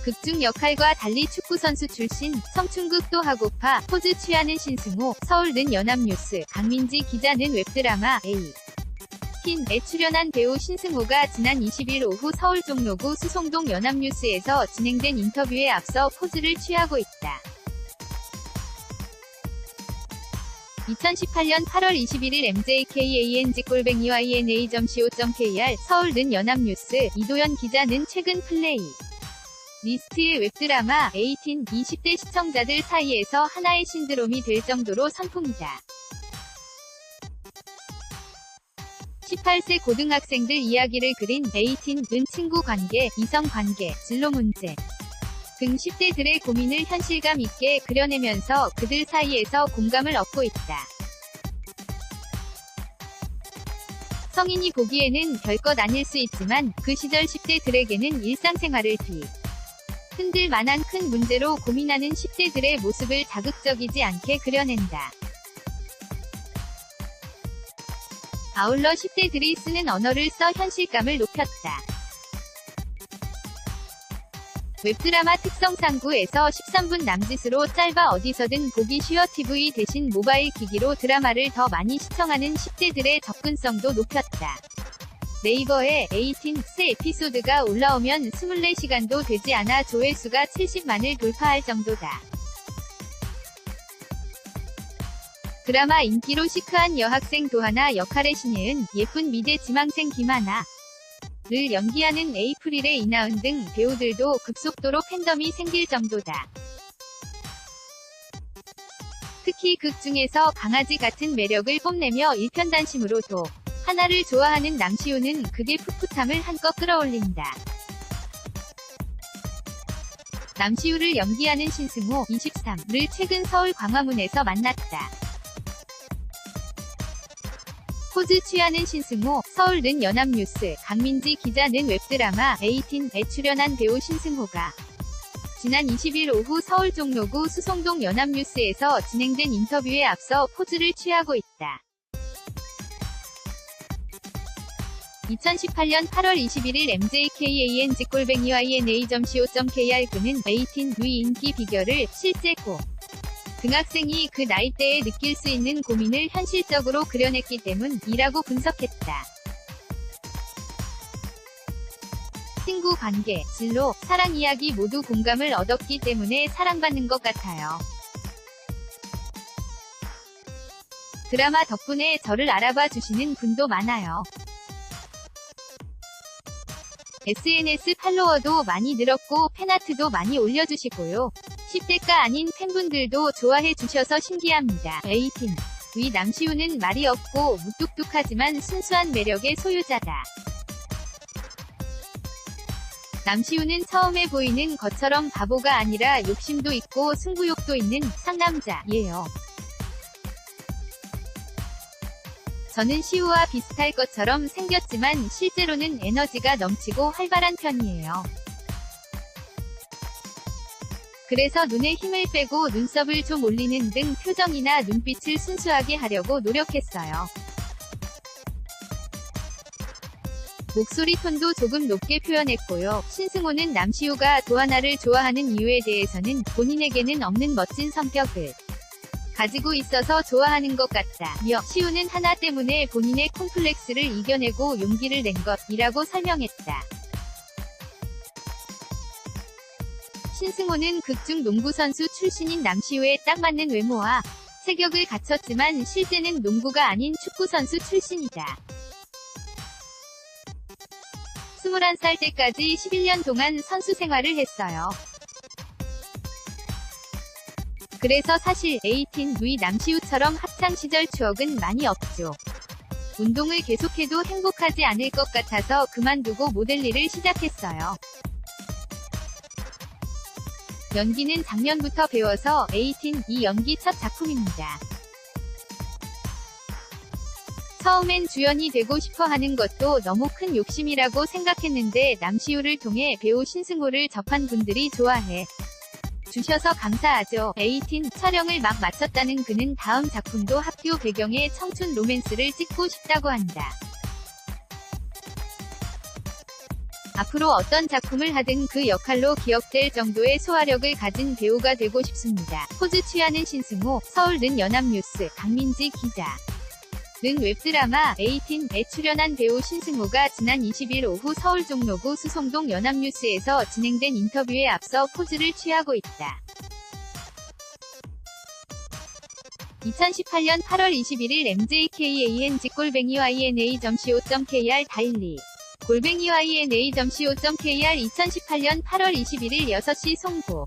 극중 역할과 달리 축구선수 출신, 성충극도 하고파 포즈 취하는 신승호, 서울는 연합뉴스, 강민지 기자는 웹드라마 A.틴에 출연한 배우 신승호가 지난 20일 오후 서울 종로구 수송동 연합뉴스에서 진행된 인터뷰에 앞서 포즈를 취하고 있다. 2018년 8월 21일 mjkang@yna.co.kr 서울는 연합뉴스, 이도현 기자는 최근 플레이 리스트의 웹드라마 A.틴 20대 시청자들 사이에서 하나의 신드롬이 될 정도로 선풍이다. 18세 고등학생들 이야기를 그린 A.틴은 친구 관계, 이성 관계, 진로 문제 등 10대들의 고민을 현실감 있게 그려내면서 그들 사이에서 공감을 얻고 있다. 성인이 보기에는 별것 아닐 수 있지만 그 시절 10대들에게는 일상생활을 흔들 만한 큰 문제로 고민하는 10대들의 모습을 자극적이지 않게 그려낸다. 아울러 10대들이 쓰는 언어를 써 현실감을 높였다. 웹드라마 특성상 9에서 13분 남짓으로 짧아 어디서든 보기 쉬워 TV 대신 모바일 기기로 드라마를 더 많이 시청하는 10대들의 접근성도 높였다. 네이버에 A.틴 새 에피소드가 올라오면 24시간도 되지 않아 조회수가 70만을 돌파할 정도다. 드라마 인기로 시크한 여학생 도하나 역할의 신예은, 예쁜 미대 지망생 김하나를 연기하는 에이프릴의 이나은 등 배우들도 급속도로 팬덤이 생길 정도다. 특히 극 중에서 강아지 같은 매력을 뽐내며 일편단심으로 도 하나를 좋아하는 남시우는 극의 풋풋함을 한껏 끌어올린다. 남시우를 연기하는 신승호, 23를 최근 서울 광화문에서 만났다. 포즈 취하는 신승호, 서울는 연합뉴스, 강민지 기자는 웹드라마 A.틴에 출연한 배우 신승호가 지난 20일 오후 서울 종로구 수송동 연합뉴스에서 진행된 인터뷰에 앞서 포즈를 취하고 있다. 2018년 8월 21일 mjkang@yna.co.kr 그는 A.틴의 인기 비결을 실제 등학생이 그 나이대에 느낄 수 있는 고민을 현실적으로 그려냈기 때문이라고 분석했다. 친구 관계, 진로, 사랑 이야기 모두 공감을 얻었기 때문에 사랑받는 것 같아요. 드라마 덕분에 저를 알아봐 주시는 분도 많아요. SNS 팔로워도 많이 늘었고 팬아트도 많이 올려주시고요. 10대가 아닌 팬분들도 좋아해 주셔서 신기합니다. A.틴의 남시우는 말이 없고 무뚝뚝하지만 순수한 매력의 소유자다. 남시우는 처음에 보이는 것처럼 바보가 아니라 욕심도 있고 승부욕도 있는 상남자예요. 저는 시우와 비슷할 것처럼 생겼지만 실제로는 에너지가 넘치고 활발한 편이에요. 그래서 눈에 힘을 빼고 눈썹을 좀 올리는 등 표정이나 눈빛을 순수하게 하려고 노력했어요. 목소리 톤도 조금 높게 표현했고요. 신승호는 남시우가 도하나를 좋아하는 이유에 대해서는 본인에게는 없는 멋진 성격을 가지고 있어서 좋아하는 것 같다며 시우는 하나 때문에 본인의 콤플렉스를 이겨내고 용기를 낸 것이라고 설명했다. 신승호는 극중 농구선수 출신인 남시우에 딱 맞는 외모와 체격을 갖췄지만 실제는 농구가 아닌 축구선수 출신이다. 21살 때까지 11년 동안 선수 생활을 했어요. 그래서 사실 A.틴의 남시우처럼 학창시절 추억은 많이 없죠. 운동을 계속해도 행복하지 않을 것 같아서 그만두고 모델 일을 시작했어요. 연기는 작년부터 배워서 A.틴이 연기 첫 작품입니다. 처음엔 주연이 되고 싶어 하는 것도 너무 큰 욕심이라고 생각했는데 남시우를 통해 배우 신승호를 접한 분들이 좋아해 주셔서 감사하죠. A.틴 촬영을 막 마쳤다는 그는 다음 작품도 학교 배경의 청춘 로맨스를 찍고 싶다고 한다. 앞으로 어떤 작품을 하든 그 역할로 기억될 정도의 소화력을 가진 배우가 되고 싶습니다. 포즈 취하는 신승호, 서울는 연합뉴스, 강민지 기자. 는 웹드라마 18에 출연한 배우 신승호가 지난 20일 오후 서울 종로구 수송동 연합뉴스에서 진행된 인터뷰에 앞서 포즈를 취하고 있다. 2018년 8월 21일 mjkang@yna.co.kr 다일리 _yna.co.kr 2018년 8월 21일 6시 송보